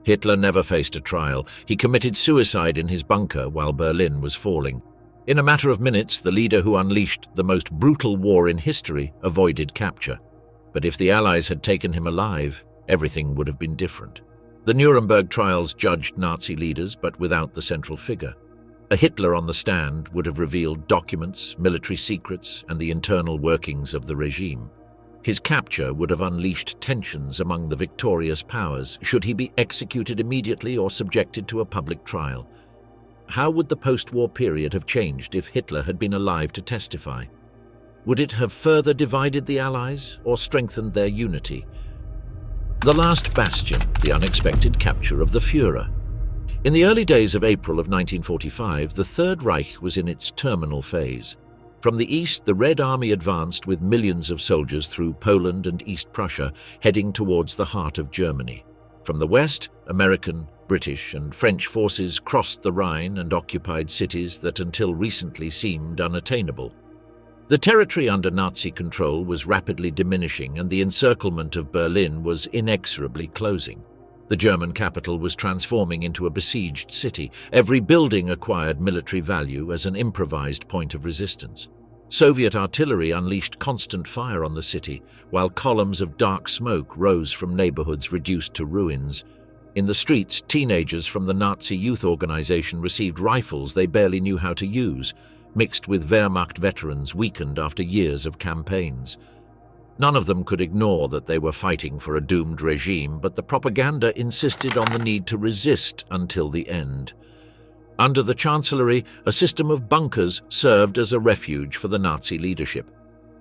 Hitler never faced a trial. He committed suicide in his bunker while Berlin was falling. In a matter of minutes, the leader who unleashed the most brutal war in history avoided capture. But if the Allies had taken him alive, everything would have been different. The Nuremberg trials judged Nazi leaders, but without the central figure. A Hitler on the stand would have revealed documents, military secrets, and the internal workings of the regime. His capture would have unleashed tensions among the victorious powers, should he be executed immediately or subjected to a public trial. How would the post-war period have changed if Hitler had been alive to testify? Would it have further divided the Allies or strengthened their unity? The last bastion, the unexpected capture of the Führer. In the early days of April of 1945, the Third Reich was in its terminal phase. From the east, the Red Army advanced with millions of soldiers through Poland and East Prussia, heading towards the heart of Germany. From the west, American, British, and French forces crossed the Rhine and occupied cities that until recently seemed unattainable. The territory under Nazi control was rapidly diminishing, and the encirclement of Berlin was inexorably closing. The German capital was transforming into a besieged city. Every building acquired military value as an improvised point of resistance. Soviet artillery unleashed constant fire on the city, while columns of dark smoke rose from neighborhoods reduced to ruins. In the streets, teenagers from the Nazi youth organization received rifles they barely knew how to use, mixed with Wehrmacht veterans weakened after years of campaigns. None of them could ignore that they were fighting for a doomed regime, but the propaganda insisted on the need to resist until the end. Under the Chancellery, a system of bunkers served as a refuge for the Nazi leadership.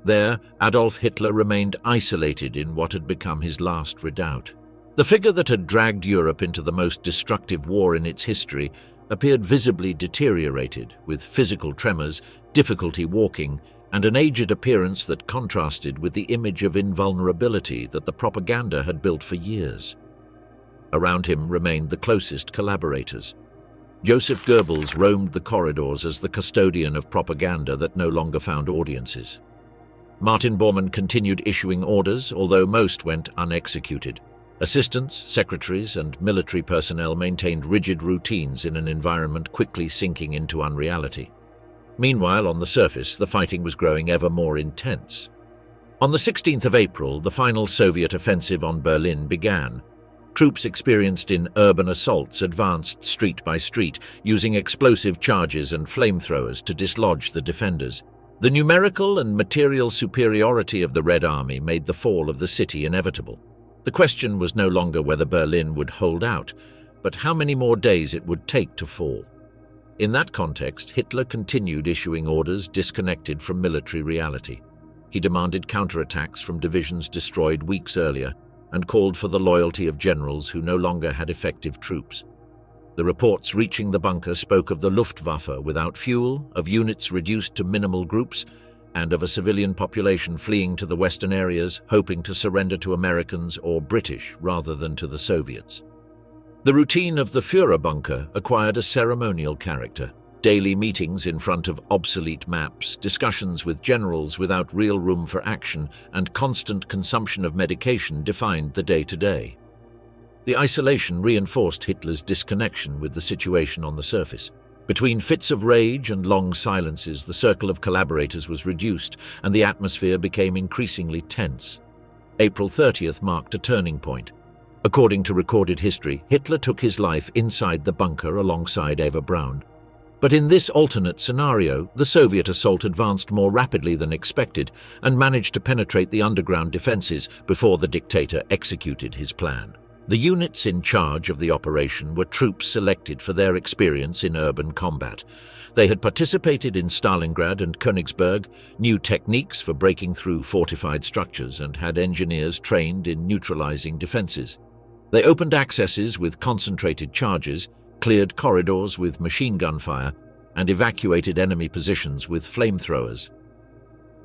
There, Adolf Hitler remained isolated in what had become his last redoubt. The figure that had dragged Europe into the most destructive war in its history appeared visibly deteriorated, with physical tremors, difficulty walking, and an aged appearance that contrasted with the image of invulnerability that the propaganda had built for years. Around him remained the closest collaborators. Joseph Goebbels roamed the corridors as the custodian of propaganda that no longer found audiences. Martin Bormann continued issuing orders, although most went unexecuted. Assistants, secretaries, and military personnel maintained rigid routines in an environment quickly sinking into unreality. Meanwhile, on the surface, the fighting was growing ever more intense. On the 16th of April, the final Soviet offensive on Berlin began. Troops experienced in urban assaults advanced street by street, using explosive charges and flamethrowers to dislodge the defenders. The numerical and material superiority of the Red Army made the fall of the city inevitable. The question was no longer whether Berlin would hold out, but how many more days it would take to fall. In that context, Hitler continued issuing orders disconnected from military reality. He demanded counterattacks from divisions destroyed weeks earlier, and called for the loyalty of generals who no longer had effective troops. The reports reaching the bunker spoke of the Luftwaffe without fuel, of units reduced to minimal groups, and of a civilian population fleeing to the western areas, hoping to surrender to Americans or British rather than to the Soviets. The routine of the Führer bunker acquired a ceremonial character. Daily meetings in front of obsolete maps, discussions with generals without real room for action, and constant consumption of medication defined the day-to-day. The isolation reinforced Hitler's disconnection with the situation on the surface. Between fits of rage and long silences, the circle of collaborators was reduced, and the atmosphere became increasingly tense. April 30th marked a turning point. According to recorded history, Hitler took his life inside the bunker alongside Eva Braun. But in this alternate scenario, the Soviet assault advanced more rapidly than expected and managed to penetrate the underground defenses before the dictator executed his plan. The units in charge of the operation were troops selected for their experience in urban combat. They had participated in Stalingrad and Königsberg, knew techniques for breaking through fortified structures, and had engineers trained in neutralizing defenses. They opened accesses with concentrated charges, cleared corridors with machine gun fire, and evacuated enemy positions with flamethrowers.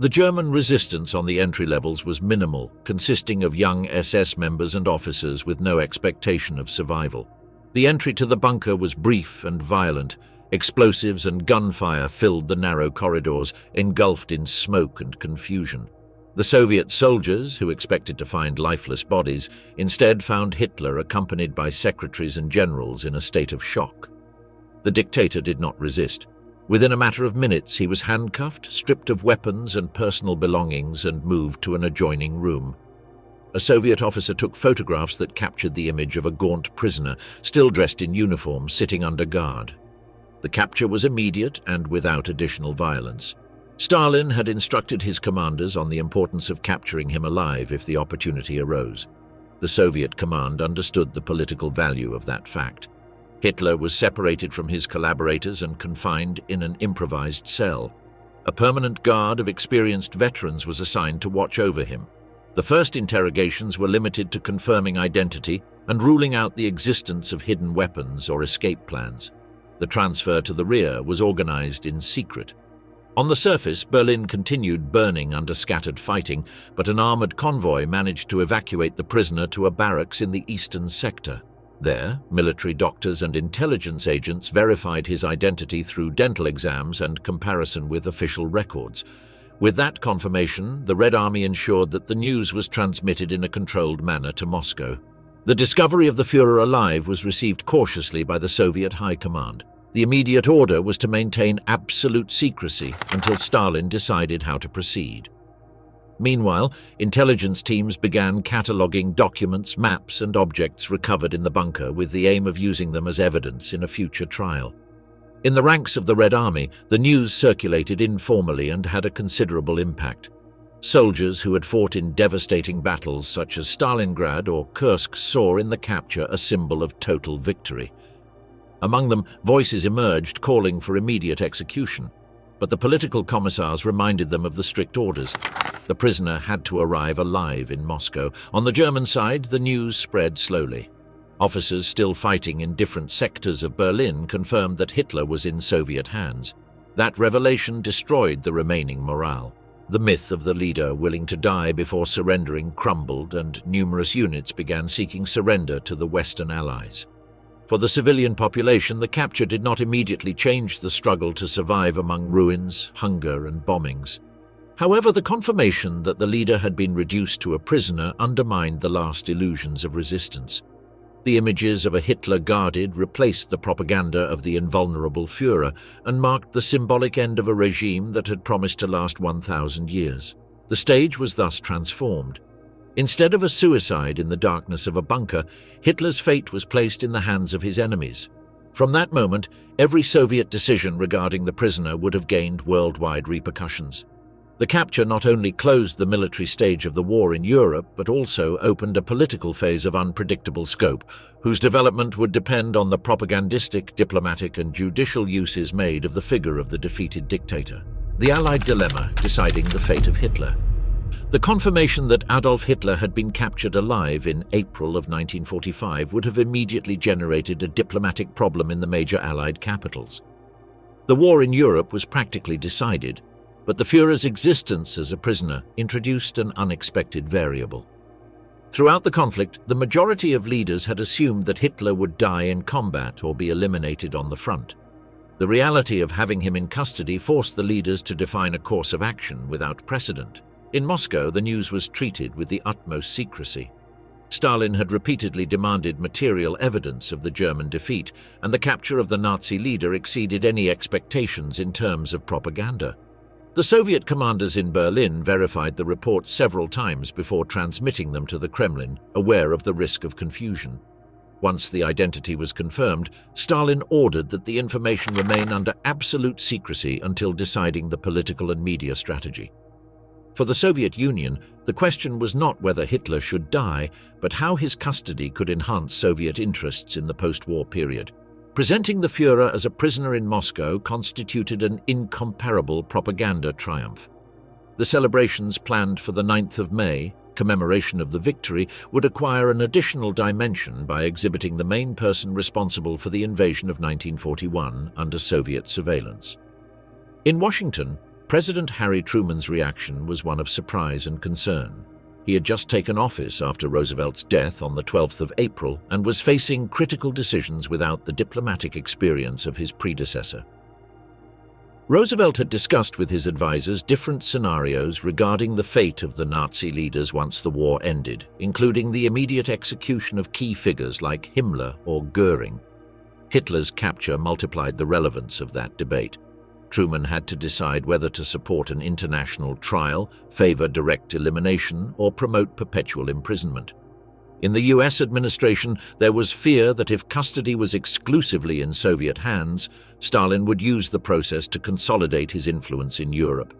The German resistance on the entry levels was minimal, consisting of young SS members and officers with no expectation of survival. The entry to the bunker was brief and violent. Explosives and gunfire filled the narrow corridors, engulfed in smoke and confusion. The Soviet soldiers, who expected to find lifeless bodies, instead found Hitler accompanied by secretaries and generals in a state of shock. The dictator did not resist. Within a matter of minutes, he was handcuffed, stripped of weapons and personal belongings, and moved to an adjoining room. A Soviet officer took photographs that captured the image of a gaunt prisoner, still dressed in uniform, sitting under guard. The capture was immediate and without additional violence. Stalin had instructed his commanders on the importance of capturing him alive if the opportunity arose. The Soviet command understood the political value of that fact. Hitler was separated from his collaborators and confined in an improvised cell. A permanent guard of experienced veterans was assigned to watch over him. The first interrogations were limited to confirming identity and ruling out the existence of hidden weapons or escape plans. The transfer to the rear was organized in secret. On the surface, Berlin continued burning under scattered fighting, but an armored convoy managed to evacuate the prisoner to a barracks in the eastern sector. There, military doctors and intelligence agents verified his identity through dental exams and comparison with official records. With that confirmation, the Red Army ensured that the news was transmitted in a controlled manner to Moscow. The discovery of the Führer alive was received cautiously by the Soviet High Command. The immediate order was to maintain absolute secrecy until Stalin decided how to proceed. Meanwhile, intelligence teams began cataloguing documents, maps, and objects recovered in the bunker with the aim of using them as evidence in a future trial. In the ranks of the Red Army, the news circulated informally and had a considerable impact. Soldiers who had fought in devastating battles such as Stalingrad or Kursk saw in the capture a symbol of total victory. Among them, voices emerged calling for immediate execution, but the political commissars reminded them of the strict orders. The prisoner had to arrive alive in Moscow. On the German side, the news spread slowly. Officers still fighting in different sectors of Berlin confirmed that Hitler was in Soviet hands. That revelation destroyed the remaining morale. The myth of the leader willing to die before surrendering crumbled, and numerous units began seeking surrender to the Western Allies. For the civilian population, the capture did not immediately change the struggle to survive among ruins, hunger, and bombings. However, the confirmation that the leader had been reduced to a prisoner undermined the last illusions of resistance. The images of a Hitler guarded replaced the propaganda of the invulnerable Führer and marked the symbolic end of a regime that had promised to last 1,000 years. The stage was thus transformed. Instead of a suicide in the darkness of a bunker, Hitler's fate was placed in the hands of his enemies. From that moment, every Soviet decision regarding the prisoner would have gained worldwide repercussions. The capture not only closed the military stage of the war in Europe, but also opened a political phase of unpredictable scope, whose development would depend on the propagandistic, diplomatic, and judicial uses made of the figure of the defeated dictator. The Allied dilemma deciding the fate of Hitler. The confirmation that Adolf Hitler had been captured alive in April of 1945 would have immediately generated a diplomatic problem in the major Allied capitals. The war in Europe was practically decided, but the Führer's existence as a prisoner introduced an unexpected variable. Throughout the conflict, the majority of leaders had assumed that Hitler would die in combat or be eliminated on the front. The reality of having him in custody forced the leaders to define a course of action without precedent. In Moscow, the news was treated with the utmost secrecy. Stalin had repeatedly demanded material evidence of the German defeat, and the capture of the Nazi leader exceeded any expectations in terms of propaganda. The Soviet commanders in Berlin verified the reports several times before transmitting them to the Kremlin, aware of the risk of confusion. Once the identity was confirmed, Stalin ordered that the information remain under absolute secrecy until deciding the political and media strategy. For the Soviet Union, the question was not whether Hitler should die, but how his custody could enhance Soviet interests in the post-war period. Presenting the Führer as a prisoner in Moscow constituted an incomparable propaganda triumph. The celebrations planned for the 9th of May, commemoration of the victory, would acquire an additional dimension by exhibiting the main person responsible for the invasion of 1941 under Soviet surveillance. In Washington, President Harry Truman's reaction was one of surprise and concern. He had just taken office after Roosevelt's death on the 12th of April and was facing critical decisions without the diplomatic experience of his predecessor. Roosevelt had discussed with his advisors different scenarios regarding the fate of the Nazi leaders once the war ended, including the immediate execution of key figures like Himmler or Goering. Hitler's capture multiplied the relevance of that debate. Truman had to decide whether to support an international trial, favor direct elimination, or promote perpetual imprisonment. In the US administration, there was fear that if custody was exclusively in Soviet hands, Stalin would use the process to consolidate his influence in Europe.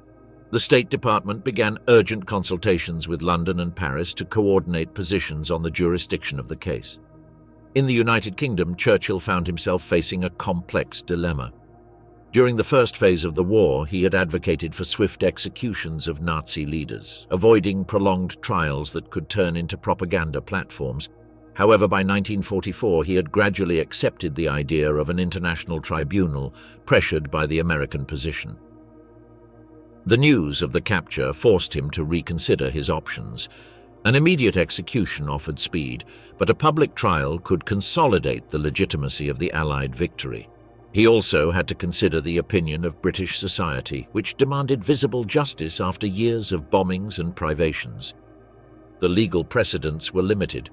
The State Department began urgent consultations with London and Paris to coordinate positions on the jurisdiction of the case. In the United Kingdom, Churchill found himself facing a complex dilemma. During the first phase of the war, he had advocated for swift executions of Nazi leaders, avoiding prolonged trials that could turn into propaganda platforms. However, by 1944, he had gradually accepted the idea of an international tribunal, pressured by the American position. The news of the capture forced him to reconsider his options. An immediate execution offered speed, but a public trial could consolidate the legitimacy of the Allied victory. He also had to consider the opinion of British society, which demanded visible justice after years of bombings and privations. The legal precedents were limited.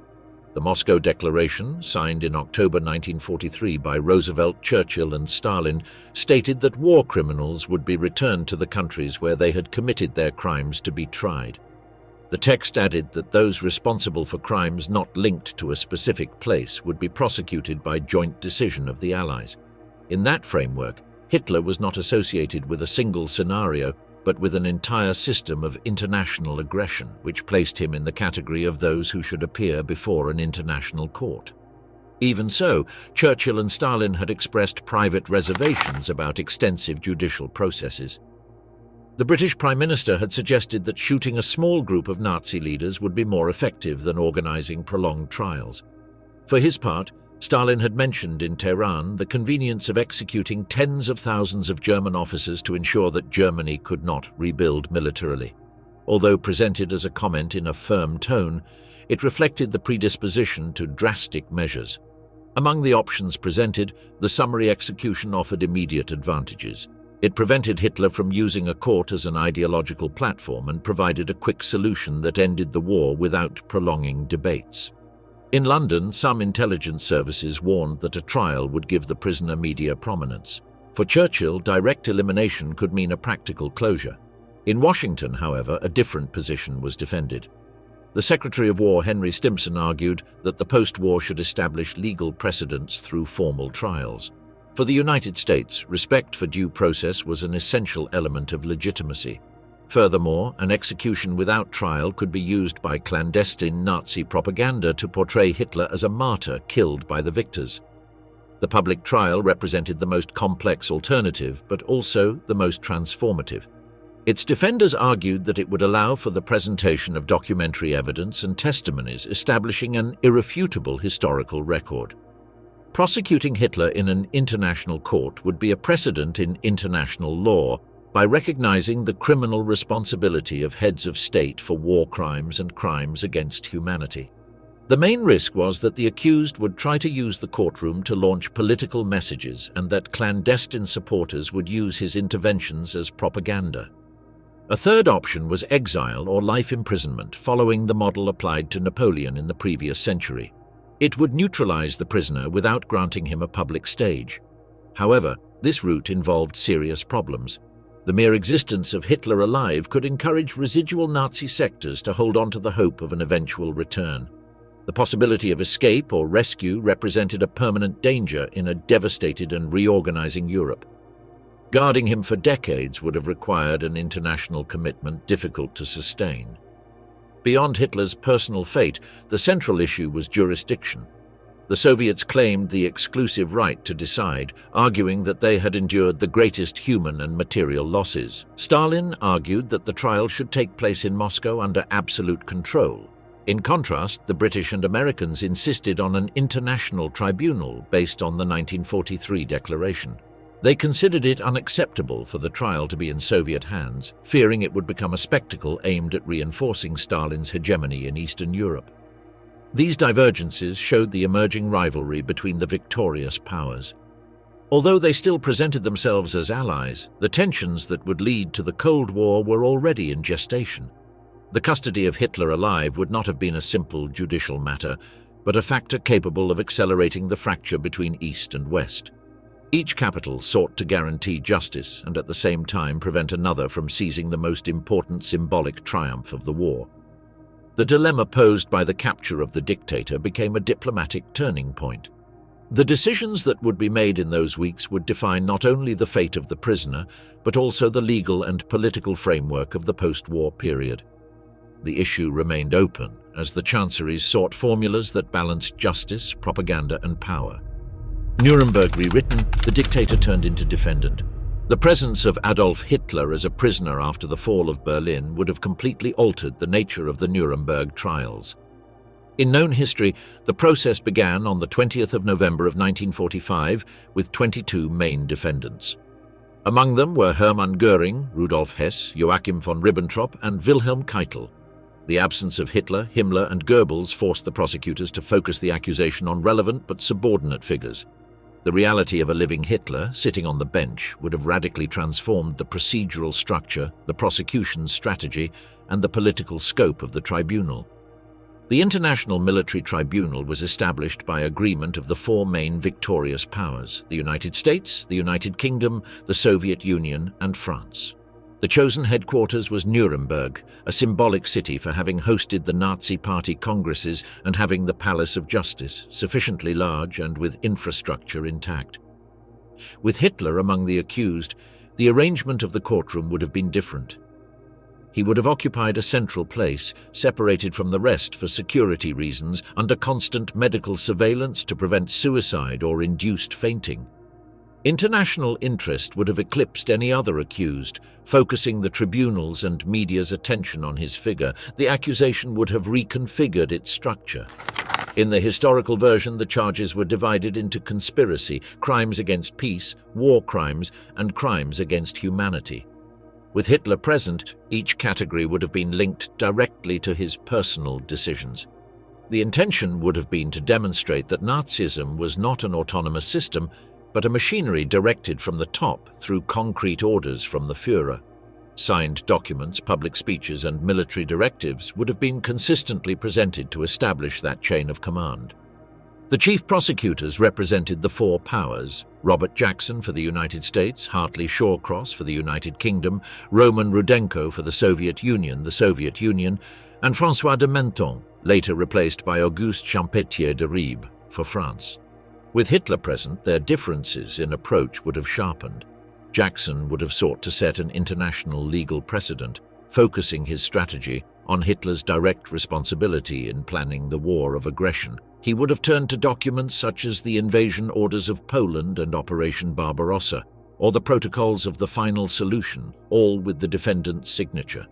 The Moscow Declaration, signed in October 1943 by Roosevelt, Churchill, and Stalin, stated that war criminals would be returned to the countries where they had committed their crimes to be tried. The text added that those responsible for crimes not linked to a specific place would be prosecuted by joint decision of the Allies. In that framework, Hitler was not associated with a single scenario, but with an entire system of international aggression, which placed him in the category of those who should appear before an international court. Even so, Churchill and Stalin had expressed private reservations about extensive judicial processes. The British Prime Minister had suggested that shooting a small group of Nazi leaders would be more effective than organizing prolonged trials. For his part, Stalin had mentioned in Tehran the convenience of executing tens of thousands of German officers to ensure that Germany could not rebuild militarily. Although presented as a comment in a firm tone, it reflected the predisposition to drastic measures. Among the options presented, the summary execution offered immediate advantages. It prevented Hitler from using a court as an ideological platform and provided a quick solution that ended the war without prolonging debates. In London, some intelligence services warned that a trial would give the prisoner media prominence. For Churchill, direct elimination could mean a practical closure. In Washington, however, a different position was defended. The Secretary of War Henry Stimson argued that the post-war should establish legal precedents through formal trials. For the United States, respect for due process was an essential element of legitimacy. Furthermore, an execution without trial could be used by clandestine Nazi propaganda to portray Hitler as a martyr killed by the victors. The public trial represented the most complex alternative, but also the most transformative. Its defenders argued that it would allow for the presentation of documentary evidence and testimonies, establishing an irrefutable historical record. Prosecuting Hitler in an international court would be a precedent in international law, by recognizing the criminal responsibility of heads of state for war crimes and crimes against humanity. The main risk was that the accused would try to use the courtroom to launch political messages and that clandestine supporters would use his interventions as propaganda. A third option was exile or life imprisonment, following the model applied to Napoleon in the previous century. It would neutralize the prisoner without granting him a public stage. However, this route involved serious problems. The mere existence of Hitler alive could encourage residual Nazi sectors to hold on to the hope of an eventual return. The possibility of escape or rescue represented a permanent danger in a devastated and reorganizing Europe. Guarding him for decades would have required an international commitment difficult to sustain. Beyond Hitler's personal fate, the central issue was jurisdiction. The Soviets claimed the exclusive right to decide, arguing that they had endured the greatest human and material losses. Stalin argued that the trial should take place in Moscow under absolute control. In contrast, the British and Americans insisted on an international tribunal based on the 1943 declaration. They considered it unacceptable for the trial to be in Soviet hands, fearing it would become a spectacle aimed at reinforcing Stalin's hegemony in Eastern Europe. These divergences showed the emerging rivalry between the victorious powers. Although they still presented themselves as allies, the tensions that would lead to the Cold War were already in gestation. The custody of Hitler alive would not have been a simple judicial matter, but a factor capable of accelerating the fracture between East and West. Each capital sought to guarantee justice and at the same time prevent another from seizing the most important symbolic triumph of the war. The dilemma posed by the capture of the dictator became a diplomatic turning point. The decisions that would be made in those weeks would define not only the fate of the prisoner, but also the legal and political framework of the post-war period. The issue remained open as the chanceries sought formulas that balanced justice, propaganda, and power. Nuremberg rewritten, the dictator turned into defendant. The presence of Adolf Hitler as a prisoner after the fall of Berlin would have completely altered the nature of the Nuremberg trials. In known history, the process began on the 20th of November of 1945 with 22 main defendants. Among them were Hermann Göring, Rudolf Hess, Joachim von Ribbentrop, and Wilhelm Keitel. The absence of Hitler, Himmler, and Goebbels forced the prosecutors to focus the accusation on relevant but subordinate figures. The reality of a living Hitler sitting on the bench would have radically transformed the procedural structure, the prosecution's strategy, and the political scope of the tribunal. The International Military Tribunal was established by agreement of the four main victorious powers: the United States, the United Kingdom, the Soviet Union, and France. The chosen headquarters was Nuremberg, a symbolic city for having hosted the Nazi Party congresses and having the Palace of Justice, sufficiently large and with infrastructure intact. With Hitler among the accused, the arrangement of the courtroom would have been different. He would have occupied a central place, separated from the rest for security reasons, under constant medical surveillance to prevent suicide or induced fainting. International interest would have eclipsed any other accused, focusing the tribunal's and media's attention on his figure. The accusation would have reconfigured its structure. In the historical version, the charges were divided into conspiracy, crimes against peace, war crimes, and crimes against humanity. With Hitler present, each category would have been linked directly to his personal decisions. The intention would have been to demonstrate that Nazism was not an autonomous system, but a machinery directed from the top through concrete orders from the Führer. Signed documents, public speeches, and military directives would have been consistently presented to establish that chain of command. The chief prosecutors represented the four powers: Robert Jackson for the United States, Hartley Shawcross for the United Kingdom, Roman Rudenko for the Soviet Union, and François de Menthon, later replaced by Auguste Champetier de Ribes, for France. With Hitler present, their differences in approach would have sharpened. Jackson would have sought to set an international legal precedent, focusing his strategy on Hitler's direct responsibility in planning the war of aggression. He would have turned to documents such as the invasion orders of Poland and Operation Barbarossa, or the protocols of the final solution, all with the defendant's signature.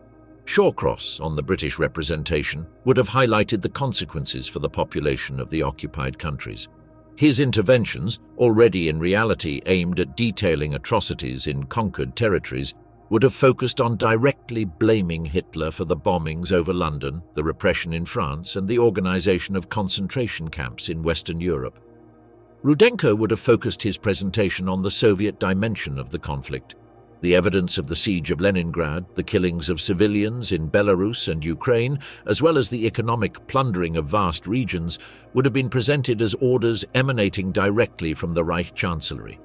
Shawcross, on the British representation, would have highlighted the consequences for the population of the occupied countries. His interventions, already in reality aimed at detailing atrocities in conquered territories, would have focused on directly blaming Hitler for the bombings over London, the repression in France, and the organization of concentration camps in Western Europe. Rudenko would have focused his presentation on the Soviet dimension of the conflict. The evidence of the siege of Leningrad, the killings of civilians in Belarus and Ukraine, as well as the economic plundering of vast regions, would have been presented as orders emanating directly from the Reich Chancellery.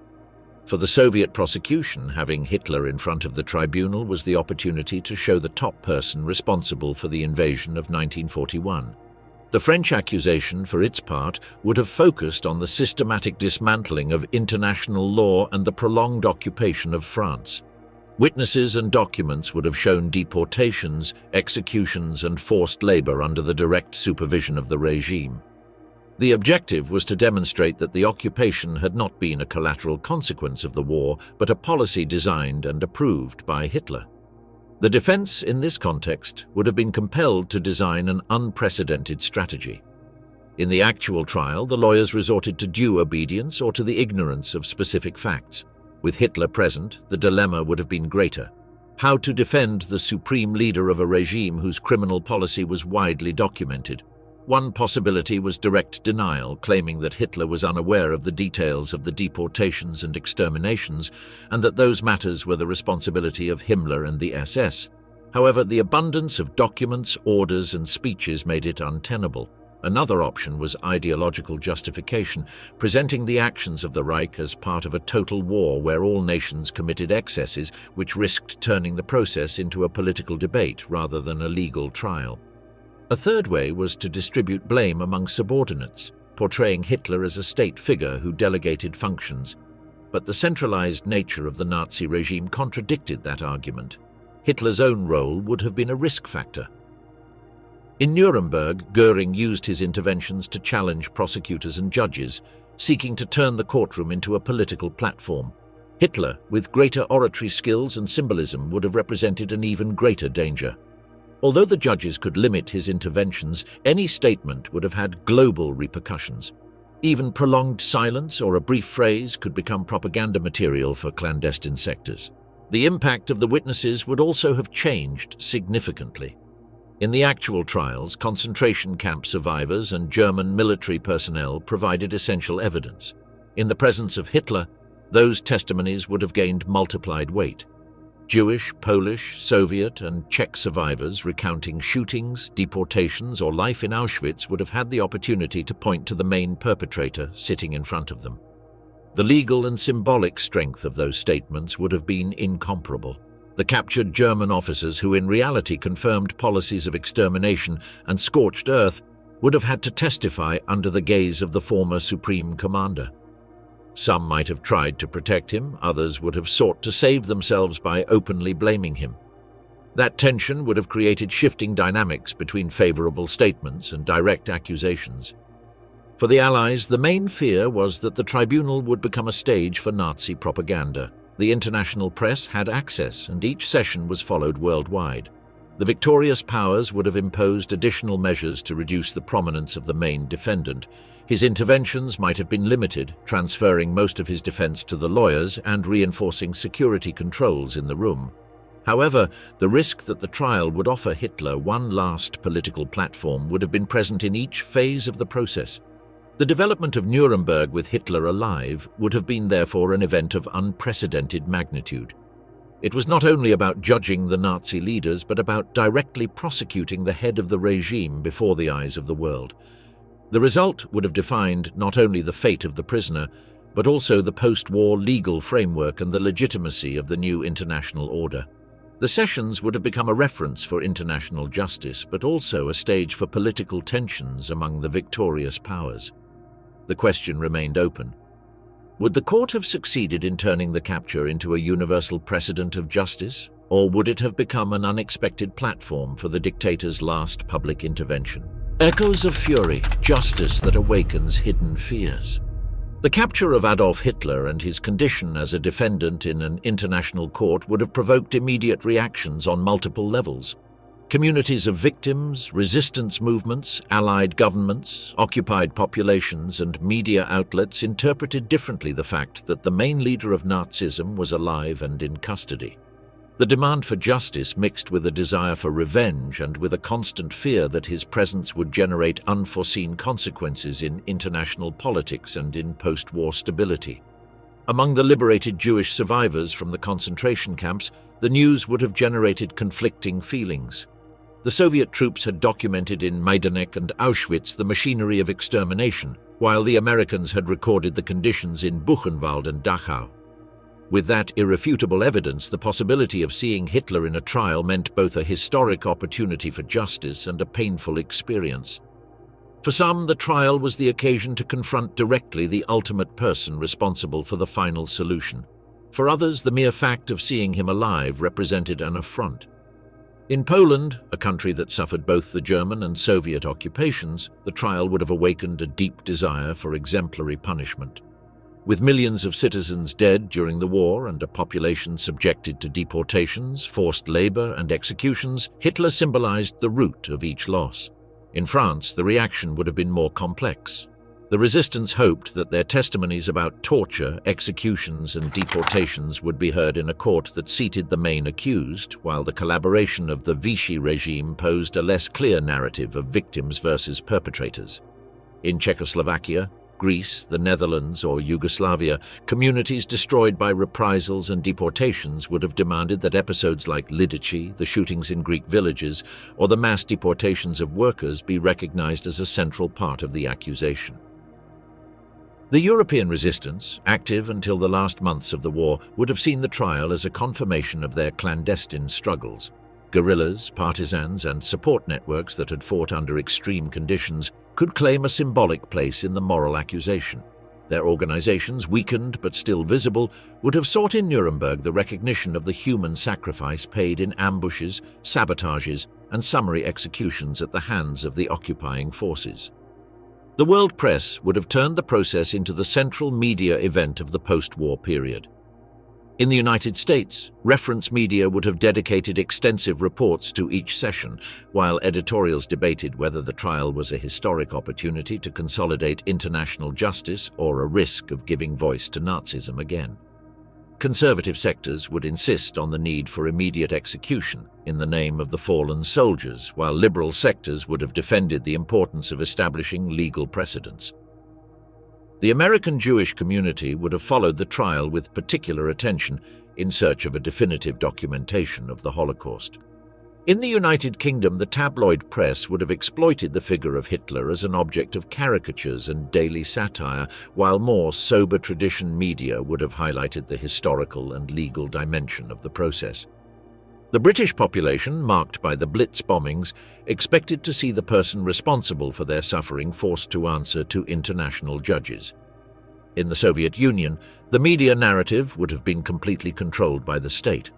For the Soviet prosecution, having Hitler in front of the tribunal was the opportunity to show the top person responsible for the invasion of 1941. The French accusation, for its part, would have focused on the systematic dismantling of international law and the prolonged occupation of France. Witnesses and documents would have shown deportations, executions, and forced labor under the direct supervision of the regime. The objective was to demonstrate that the occupation had not been a collateral consequence of the war, but a policy designed and approved by Hitler. The defense, in this context, would have been compelled to design an unprecedented strategy. In the actual trial, the lawyers resorted to due obedience or to the ignorance of specific facts. With Hitler present, the dilemma would have been greater. How to defend the supreme leader of a regime whose criminal policy was widely documented? One possibility was direct denial, claiming that Hitler was unaware of the details of the deportations and exterminations, and that those matters were the responsibility of Himmler and the SS. However, the abundance of documents, orders, and speeches made it untenable. Another option was ideological justification, presenting the actions of the Reich as part of a total war where all nations committed excesses which risked turning the process into a political debate rather than a legal trial. A third way was to distribute blame among subordinates, portraying Hitler as a state figure who delegated functions. But the centralized nature of the Nazi regime contradicted that argument. Hitler's own role would have been a risk factor. In Nuremberg, Göring used his interventions to challenge prosecutors and judges, seeking to turn the courtroom into a political platform. Hitler, with greater oratory skills and symbolism, would have represented an even greater danger. Although the judges could limit his interventions, any statement would have had global repercussions. Even prolonged silence or a brief phrase could become propaganda material for clandestine sectors. The impact of the witnesses would also have changed significantly. In the actual trials, concentration camp survivors and German military personnel provided essential evidence. In the presence of Hitler, those testimonies would have gained multiplied weight. Jewish, Polish, Soviet, and Czech survivors recounting shootings, deportations, or life in Auschwitz would have had the opportunity to point to the main perpetrator sitting in front of them. The legal and symbolic strength of those statements would have been incomparable. The captured German officers who in reality confirmed policies of extermination and scorched earth would have had to testify under the gaze of the former Supreme Commander. Some might have tried to protect him, others would have sought to save themselves by openly blaming him. That tension would have created shifting dynamics between favorable statements and direct accusations. For the Allies, the main fear was that the tribunal would become a stage for Nazi propaganda. The international press had access, and each session was followed worldwide. The victorious powers would have imposed additional measures to reduce the prominence of the main defendant. His interventions might have been limited, transferring most of his defense to the lawyers and reinforcing security controls in the room. However, the risk that the trial would offer Hitler one last political platform would have been present in each phase of the process. The development of Nuremberg with Hitler alive would have been therefore an event of unprecedented magnitude. It was not only about judging the Nazi leaders, but about directly prosecuting the head of the regime before the eyes of the world. The result would have defined not only the fate of the prisoner, but also the post-war legal framework and the legitimacy of the new international order. The sessions would have become a reference for international justice, but also a stage for political tensions among the victorious powers. The question remained open. Would the court have succeeded in turning the capture into a universal precedent of justice, or would it have become an unexpected platform for the dictator's last public intervention? Echoes of fury, justice that awakens hidden fears. The capture of Adolf Hitler and his condition as a defendant in an international court would have provoked immediate reactions on multiple levels. Communities of victims, resistance movements, allied governments, occupied populations, and media outlets interpreted differently the fact that the main leader of Nazism was alive and in custody. The demand for justice mixed with a desire for revenge and with a constant fear that his presence would generate unforeseen consequences in international politics and in post-war stability. Among the liberated Jewish survivors from the concentration camps, the news would have generated conflicting feelings. The Soviet troops had documented in Majdanek and Auschwitz the machinery of extermination, while the Americans had recorded the conditions in Buchenwald and Dachau. With that irrefutable evidence, the possibility of seeing Hitler in a trial meant both a historic opportunity for justice and a painful experience. For some, the trial was the occasion to confront directly the ultimate person responsible for the final solution. For others, the mere fact of seeing him alive represented an affront. In Poland, a country that suffered both the German and Soviet occupations, the trial would have awakened a deep desire for exemplary punishment. With millions of citizens dead during the war and a population subjected to deportations, forced labor, and executions, Hitler symbolized the root of each loss. In France, the reaction would have been more complex. The resistance hoped that their testimonies about torture, executions, and deportations would be heard in a court that seated the main accused, while the collaboration of the Vichy regime posed a less clear narrative of victims versus perpetrators. In Czechoslovakia, Greece, the Netherlands, or Yugoslavia, communities destroyed by reprisals and deportations would have demanded that episodes like Lidice, the shootings in Greek villages, or the mass deportations of workers be recognized as a central part of the accusation. The European resistance, active until the last months of the war, would have seen the trial as a confirmation of their clandestine struggles. Guerrillas, partisans, and support networks that had fought under extreme conditions could claim a symbolic place in the moral accusation. Their organizations, weakened but still visible, would have sought in Nuremberg the recognition of the human sacrifice paid in ambushes, sabotages, and summary executions at the hands of the occupying forces. The world press would have turned the process into the central media event of the post-war period. In the United States, reference media would have dedicated extensive reports to each session, while editorials debated whether the trial was a historic opportunity to consolidate international justice or a risk of giving voice to Nazism again. Conservative sectors would insist on the need for immediate execution in the name of the fallen soldiers, while liberal sectors would have defended the importance of establishing legal precedents. The American Jewish community would have followed the trial with particular attention in search of a definitive documentation of the Holocaust. In the United Kingdom, the tabloid press would have exploited the figure of Hitler as an object of caricatures and daily satire, while more sober tradition media would have highlighted the historical and legal dimension of the process. The British population, marked by the Blitz bombings, expected to see the person responsible for their suffering forced to answer to international judges. In the Soviet Union, the media narrative would have been completely controlled by the state.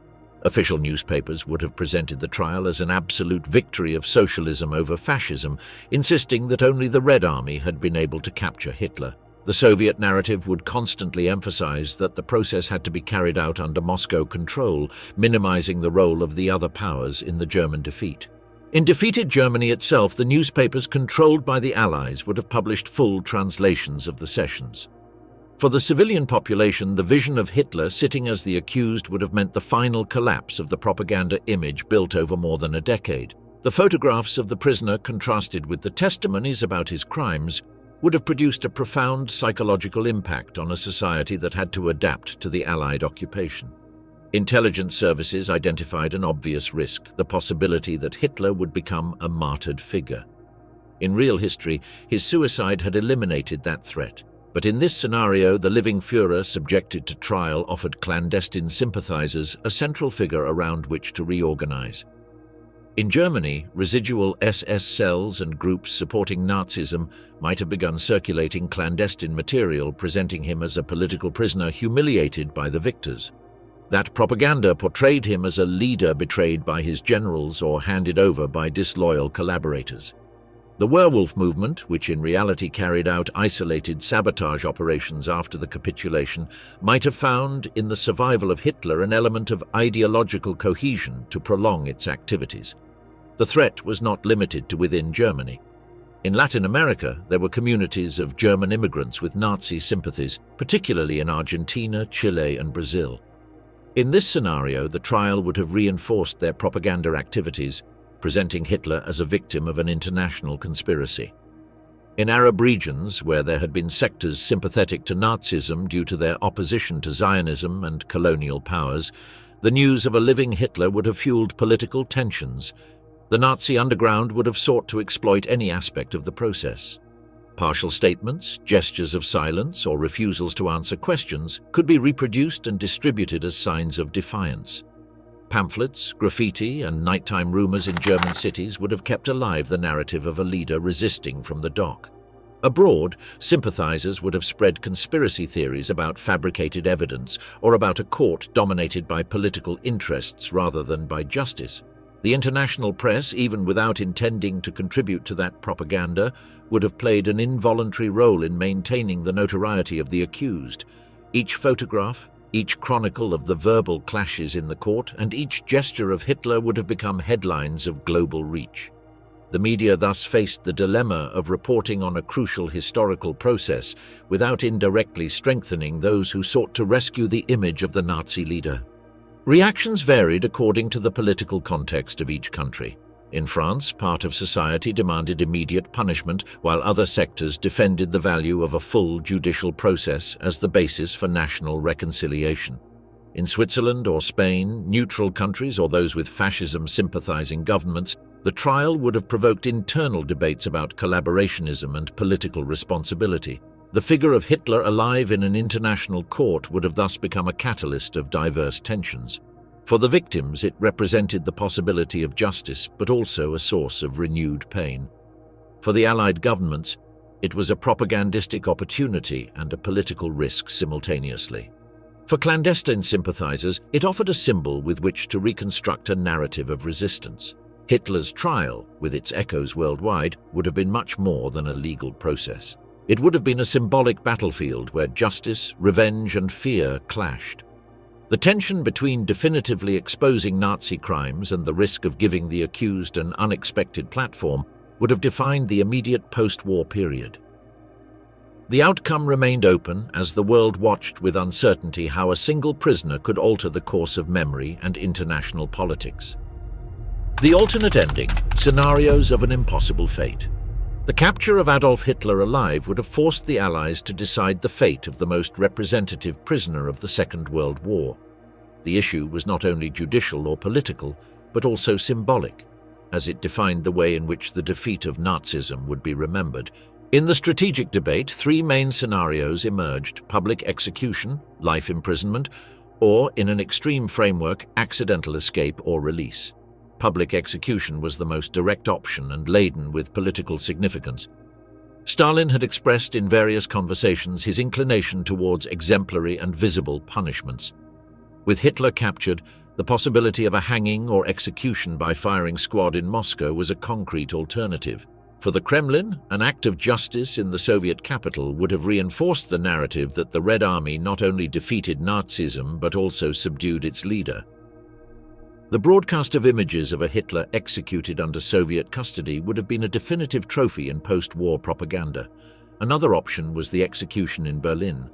Official newspapers would have presented the trial as an absolute victory of socialism over fascism, insisting that only the Red Army had been able to capture Hitler. The Soviet narrative would constantly emphasize that the process had to be carried out under Moscow control, minimizing the role of the other powers in the German defeat. In defeated Germany itself, the newspapers controlled by the Allies would have published full translations of the sessions. For the civilian population, the vision of Hitler sitting as the accused would have meant the final collapse of the propaganda image built over more than a decade. The photographs of the prisoner contrasted with the testimonies about his crimes would have produced a profound psychological impact on a society that had to adapt to the Allied occupation. Intelligence services identified an obvious risk, the possibility that Hitler would become a martyred figure. In real history, his suicide had eliminated that threat. But in this scenario, the living Führer subjected to trial offered clandestine sympathizers a central figure around which to reorganize. In Germany, residual SS cells and groups supporting Nazism might have begun circulating clandestine material presenting him as a political prisoner humiliated by the victors. That propaganda portrayed him as a leader betrayed by his generals or handed over by disloyal collaborators. The werewolf movement, which in reality carried out isolated sabotage operations after the capitulation, might have found in the survival of Hitler an element of ideological cohesion to prolong its activities. The threat was not limited to within Germany. In Latin America, there were communities of German immigrants with Nazi sympathies, particularly in Argentina, Chile, and Brazil. In this scenario, the trial would have reinforced their propaganda activities, presenting Hitler as a victim of an international conspiracy. In Arab regions, where there had been sectors sympathetic to Nazism due to their opposition to Zionism and colonial powers, the news of a living Hitler would have fueled political tensions. The Nazi underground would have sought to exploit any aspect of the process. Partial statements, gestures of silence, or refusals to answer questions could be reproduced and distributed as signs of defiance. Pamphlets, graffiti, and nighttime rumors in German cities would have kept alive the narrative of a leader resisting from the dock. Abroad, sympathizers would have spread conspiracy theories about fabricated evidence or about a court dominated by political interests rather than by justice. The international press, even without intending to contribute to that propaganda, would have played an involuntary role in maintaining the notoriety of the accused. Each photograph, each chronicle of the verbal clashes in the court, and each gesture of Hitler would have become headlines of global reach. The media thus faced the dilemma of reporting on a crucial historical process without indirectly strengthening those who sought to rescue the image of the Nazi leader. Reactions varied according to the political context of each country. In France, part of society demanded immediate punishment, while other sectors defended the value of a full judicial process as the basis for national reconciliation. In Switzerland or Spain, neutral countries or those with fascism-sympathizing governments, the trial would have provoked internal debates about collaborationism and political responsibility. The figure of Hitler alive in an international court would have thus become a catalyst of diverse tensions. For the victims, it represented the possibility of justice, but also a source of renewed pain. For the Allied governments, it was a propagandistic opportunity and a political risk simultaneously. For clandestine sympathizers, it offered a symbol with which to reconstruct a narrative of resistance. Hitler's trial, with its echoes worldwide, would have been much more than a legal process. It would have been a symbolic battlefield where justice, revenge, and fear clashed. The tension between definitively exposing Nazi crimes and the risk of giving the accused an unexpected platform would have defined the immediate post-war period. The outcome remained open as the world watched with uncertainty how a single prisoner could alter the course of memory and international politics. The alternate ending, scenarios of an impossible fate. The capture of Adolf Hitler alive would have forced the Allies to decide the fate of the most representative prisoner of the Second World War. The issue was not only judicial or political, but also symbolic, as it defined the way in which the defeat of Nazism would be remembered. In the strategic debate, three main scenarios emerged: public execution, life imprisonment, or, in an extreme framework, accidental escape or release. Public execution was the most direct option and laden with political significance. Stalin had expressed in various conversations his inclination towards exemplary and visible punishments. With Hitler captured, the possibility of a hanging or execution by firing squad in Moscow was a concrete alternative. For the Kremlin, an act of justice in the Soviet capital would have reinforced the narrative that the Red Army not only defeated Nazism but also subdued its leader. The broadcast of images of a Hitler executed under Soviet custody would have been a definitive trophy in post-war propaganda. Another option was the execution in Berlin.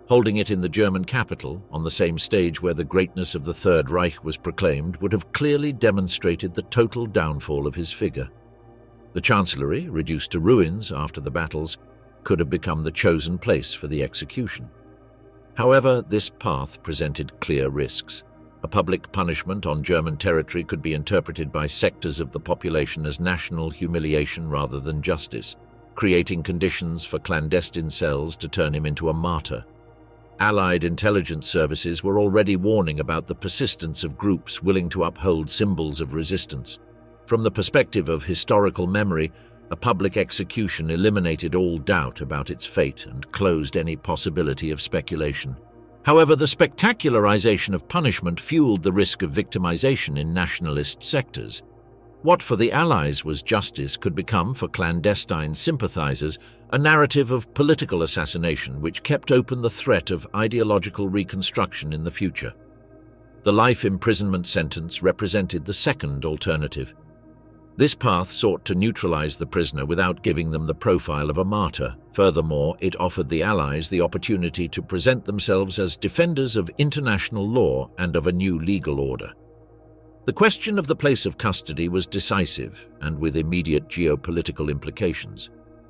Holding it in the German capital, on the same stage where the greatness of the Third Reich was proclaimed, would have clearly demonstrated the total downfall of his figure. The Chancellery, reduced to ruins after the battles, could have become the chosen place for the execution. However, this path presented clear risks. A public punishment on German territory could be interpreted by sectors of the population as national humiliation rather than justice, creating conditions for clandestine cells to turn him into a martyr. Allied intelligence services were already warning about the persistence of groups willing to uphold symbols of resistance. From the perspective of historical memory, a public execution eliminated all doubt about its fate and closed any possibility of speculation. However, the spectacularization of punishment fueled the risk of victimization in nationalist sectors. What for the Allies was justice could become, for clandestine sympathizers, a narrative of political assassination which kept open the threat of ideological reconstruction in the future. The life imprisonment sentence represented the second alternative. This path sought to neutralize the prisoner without giving them the profile of a martyr. Furthermore, it offered the Allies the opportunity to present themselves as defenders of international law and of a new legal order. The question of the place of custody was decisive and with immediate geopolitical implications.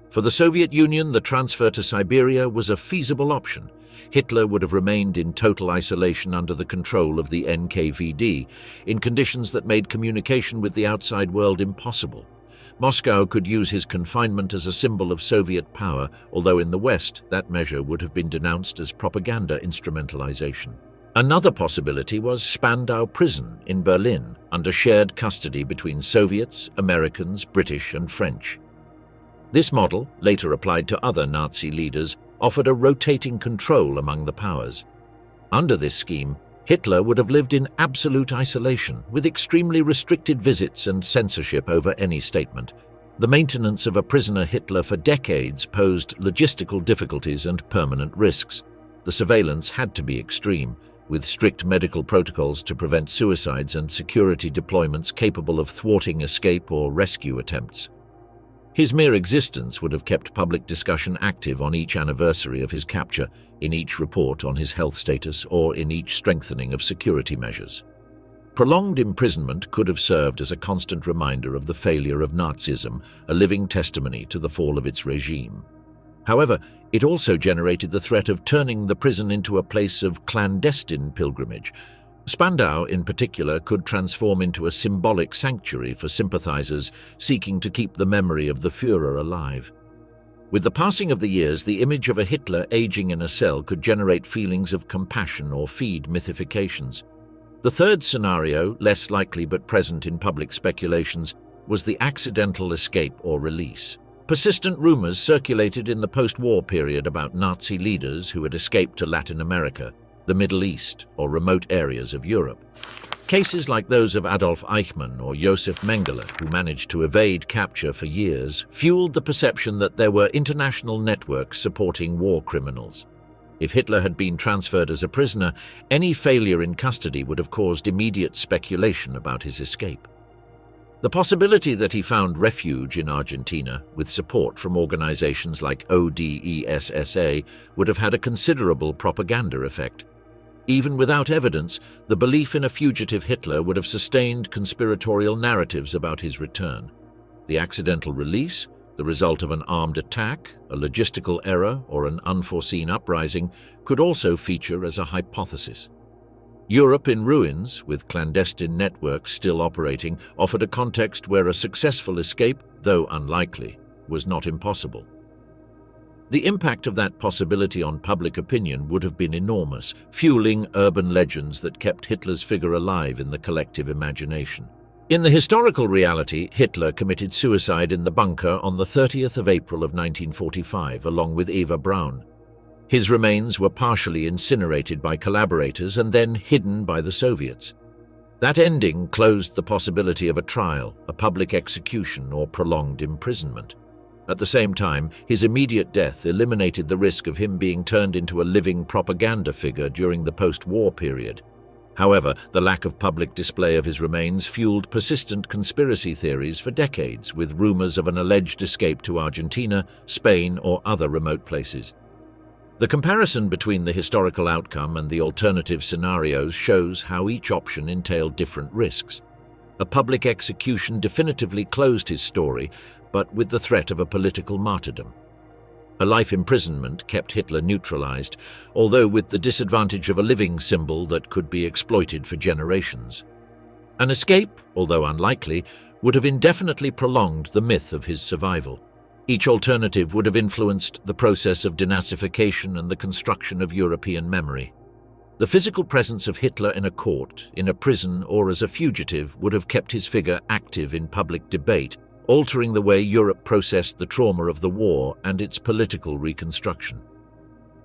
For the Soviet Union, the transfer to Siberia was a feasible option. Hitler would have remained in total isolation under the control of the NKVD, in conditions that made communication with the outside world impossible. Moscow could use his confinement as a symbol of Soviet power, although in the West that measure would have been denounced as propaganda instrumentalization. Another possibility was Spandau Prison in Berlin, under shared custody between Soviets, Americans, British, and French. This model, later applied to other Nazi leaders, offered a rotating control among the powers. Under this scheme, Hitler would have lived in absolute isolation, with extremely restricted visits and censorship over any statement. The maintenance of a prisoner Hitler for decades posed logistical difficulties and permanent risks. The surveillance had to be extreme, with strict medical protocols to prevent suicides and security deployments capable of thwarting escape or rescue attempts. His mere existence would have kept public discussion active on each anniversary of his capture, in each report on his health status, or in each strengthening of security measures. Prolonged imprisonment could have served as a constant reminder of the failure of Nazism, a living testimony to the fall of its regime. However, it also generated the threat of turning the prison into a place of clandestine pilgrimage. Spandau, in particular, could transform into a symbolic sanctuary for sympathizers seeking to keep the memory of the Führer alive. With the passing of the years, the image of a Hitler aging in a cell could generate feelings of compassion or feed mythifications. The third scenario, less likely but present in public speculations, was the accidental escape or release. Persistent rumors circulated in the post-war period about Nazi leaders who had escaped to Latin America, the Middle East, or remote areas of Europe. Cases like those of Adolf Eichmann or Josef Mengele, who managed to evade capture for years, fueled the perception that there were international networks supporting war criminals. If Hitler had been transferred as a prisoner, any failure in custody would have caused immediate speculation about his escape. The possibility that he found refuge in Argentina, with support from organizations like ODESSA, would have had a considerable propaganda effect. Even without evidence, the belief in a fugitive Hitler would have sustained conspiratorial narratives about his return. The accidental release, the result of an armed attack, a logistical error, or an unforeseen uprising, could also feature as a hypothesis. Europe in ruins, with clandestine networks still operating, offered a context where a successful escape, though unlikely, was not impossible. The impact of that possibility on public opinion would have been enormous, fueling urban legends that kept Hitler's figure alive in the collective imagination. In the historical reality, Hitler committed suicide in the bunker on the 30th of April of 1945, along with Eva Braun. His remains were partially incinerated by collaborators and then hidden by the Soviets. That ending closed the possibility of a trial, a public execution, or prolonged imprisonment. At the same time, his immediate death eliminated the risk of him being turned into a living propaganda figure during the post-war period. However, the lack of public display of his remains fueled persistent conspiracy theories for decades, with rumors of an alleged escape to Argentina, Spain, or other remote places. The comparison between the historical outcome and the alternative scenarios shows how each option entailed different risks. A public execution definitively closed his story, but with the threat of a political martyrdom. A life imprisonment kept Hitler neutralized, although with the disadvantage of a living symbol that could be exploited for generations. An escape, although unlikely, would have indefinitely prolonged the myth of his survival. Each alternative would have influenced the process of denazification and the construction of European memory. The physical presence of Hitler in a court, in a prison, or as a fugitive would have kept his figure active in public debate, altering the way Europe processed the trauma of the war and its political reconstruction.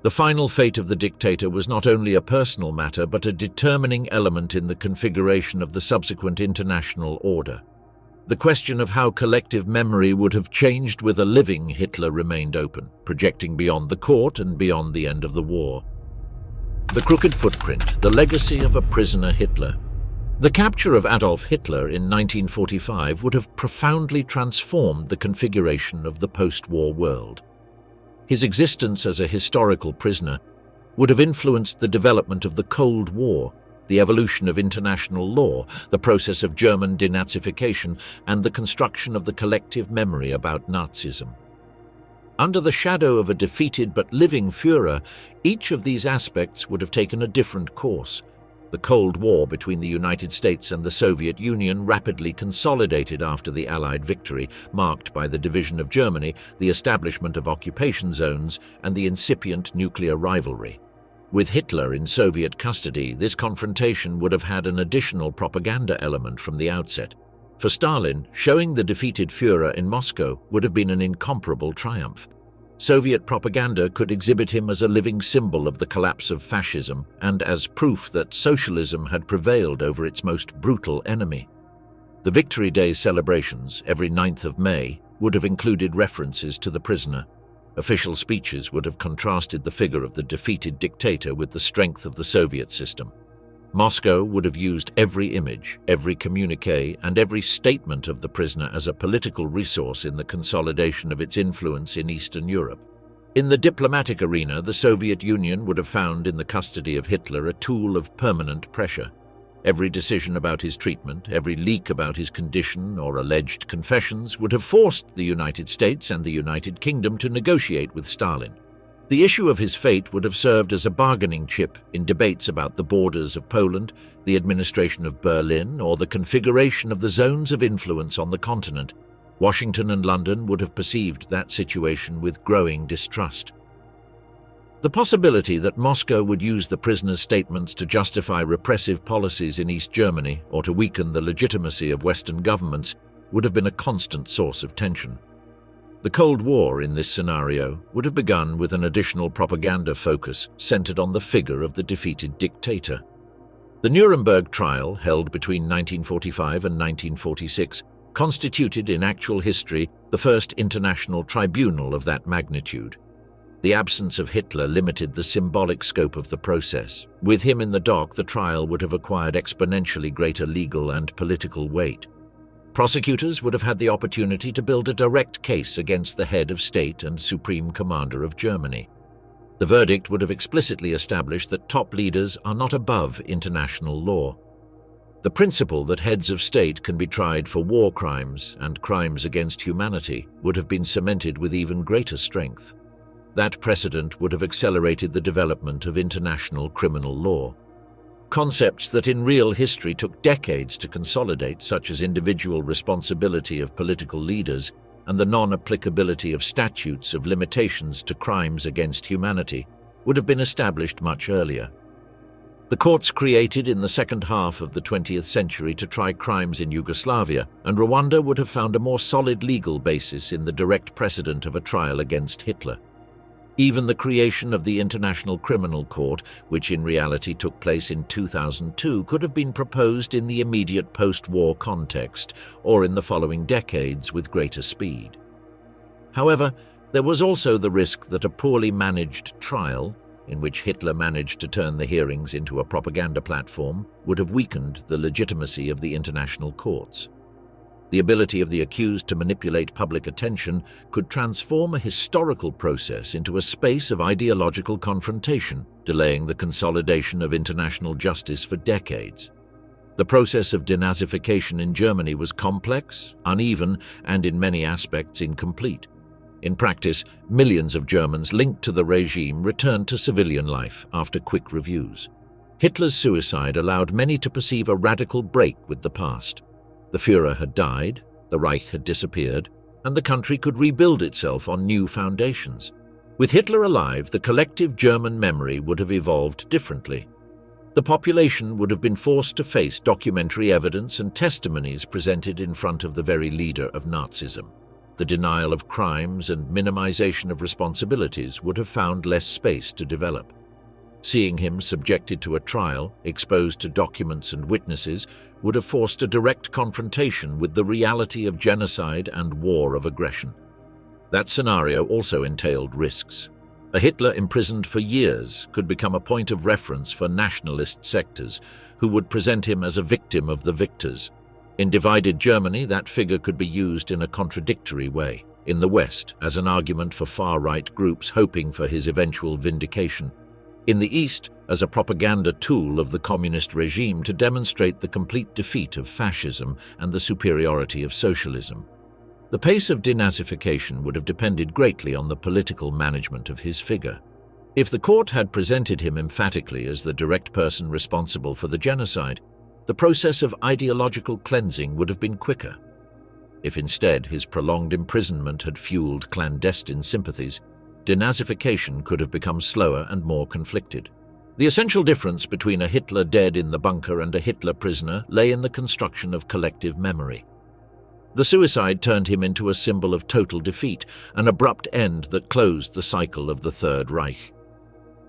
The final fate of the dictator was not only a personal matter, but a determining element in the configuration of the subsequent international order. The question of how collective memory would have changed with a living Hitler remained open, projecting beyond the court and beyond the end of the war. The crooked footprint, the legacy of a prisoner Hitler. The capture of Adolf Hitler in 1945 would have profoundly transformed the configuration of the post-war world. His existence as a historical prisoner would have influenced the development of the Cold War, the evolution of international law, the process of German denazification, and the construction of the collective memory about Nazism. Under the shadow of a defeated but living Führer, each of these aspects would have taken a different course. The Cold War between the United States and the Soviet Union rapidly consolidated after the Allied victory, marked by the division of Germany, the establishment of occupation zones, and the incipient nuclear rivalry. With Hitler in Soviet custody, this confrontation would have had an additional propaganda element from the outset. For Stalin, showing the defeated Führer in Moscow would have been an incomparable triumph. Soviet propaganda could exhibit him as a living symbol of the collapse of fascism and as proof that socialism had prevailed over its most brutal enemy. The Victory Day celebrations, every 9th of May, would have included references to the prisoner, Official speeches would have contrasted the figure of the defeated dictator with the strength of the Soviet system. Moscow would have used every image, every communique, and every statement of the prisoner as a political resource in the consolidation of its influence in Eastern Europe. In the diplomatic arena, the Soviet Union would have found in the custody of Hitler a tool of permanent pressure. Every decision about his treatment, every leak about his condition or alleged confessions would have forced the United States and the United Kingdom to negotiate with Stalin. The issue of his fate would have served as a bargaining chip in debates about the borders of Poland, the administration of Berlin, or the configuration of the zones of influence on the continent. Washington and London would have perceived that situation with growing distrust. The possibility that Moscow would use the prisoner's statements to justify repressive policies in East Germany or to weaken the legitimacy of Western governments would have been a constant source of tension. The Cold War in this scenario would have begun with an additional propaganda focus centered on the figure of the defeated dictator. The Nuremberg trial, held between 1945 and 1946, constituted in actual history the first international tribunal of that magnitude. The absence of Hitler limited the symbolic scope of the process. With him in the dock, the trial would have acquired exponentially greater legal and political weight. Prosecutors would have had the opportunity to build a direct case against the head of state and supreme commander of Germany. The verdict would have explicitly established that top leaders are not above international law. The principle that heads of state can be tried for war crimes and crimes against humanity would have been cemented with even greater strength. That precedent would have accelerated the development of international criminal law. Concepts that in real history took decades to consolidate, such as individual responsibility of political leaders and the non-applicability of statutes of limitations to crimes against humanity, would have been established much earlier. The courts created in the second half of the 20th century to try crimes in Yugoslavia and Rwanda would have found a more solid legal basis in the direct precedent of a trial against Hitler. Even the creation of the International Criminal Court, which in reality took place in 2002, could have been proposed in the immediate post-war context or in the following decades with greater speed. However, there was also the risk that a poorly managed trial, in which Hitler managed to turn the hearings into a propaganda platform, would have weakened the legitimacy of the international courts. The ability of the accused to manipulate public attention could transform a historical process into a space of ideological confrontation, delaying the consolidation of international justice for decades. The process of denazification in Germany was complex, uneven, and in many aspects incomplete. In practice, millions of Germans linked to the regime returned to civilian life after quick reviews. Hitler's suicide allowed many to perceive a radical break with the past. The Führer had died, the Reich had disappeared, and the country could rebuild itself on new foundations. With Hitler alive, the collective German memory would have evolved differently. The population would have been forced to face documentary evidence and testimonies presented in front of the very leader of Nazism. The denial of crimes and minimization of responsibilities would have found less space to develop. Seeing him subjected to a trial, exposed to documents and witnesses, would have forced a direct confrontation with the reality of genocide and war of aggression. That scenario also entailed risks. A Hitler imprisoned for years could become a point of reference for nationalist sectors who would present him as a victim of the victors. In divided Germany, that figure could be used in a contradictory way. In the West, as an argument for far-right groups hoping for his eventual vindication. In the East, as a propaganda tool of the communist regime to demonstrate the complete defeat of fascism and the superiority of socialism. The pace of denazification would have depended greatly on the political management of his figure. If the court had presented him emphatically as the direct person responsible for the genocide, the process of ideological cleansing would have been quicker. If instead his prolonged imprisonment had fueled clandestine sympathies, denazification could have become slower and more conflicted. The essential difference between a Hitler dead in the bunker and a Hitler prisoner lay in the construction of collective memory. The suicide turned him into a symbol of total defeat, an abrupt end that closed the cycle of the Third Reich.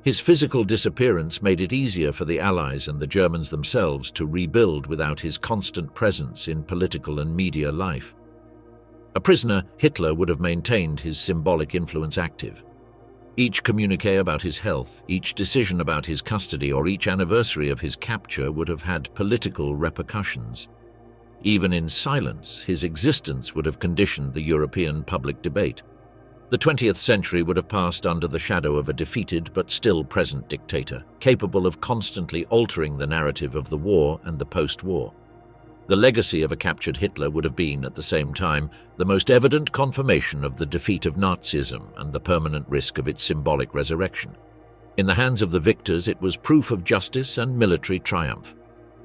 His physical disappearance made it easier for the Allies and the Germans themselves to rebuild without his constant presence in political and media life. A prisoner, Hitler would have maintained his symbolic influence active. Each communique about his health, each decision about his custody, or each anniversary of his capture would have had political repercussions. Even in silence, his existence would have conditioned the European public debate. The 20th century would have passed under the shadow of a defeated but still present dictator, capable of constantly altering the narrative of the war and the post-war. The legacy of a captured Hitler would have been, at the same time, the most evident confirmation of the defeat of Nazism and the permanent risk of its symbolic resurrection. In the hands of the victors, it was proof of justice and military triumph.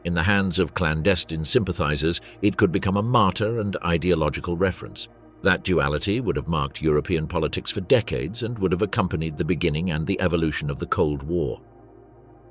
In the hands of clandestine sympathizers, it could become a martyr and ideological reference. That duality would have marked European politics for decades and would have accompanied the beginning and the evolution of the Cold War.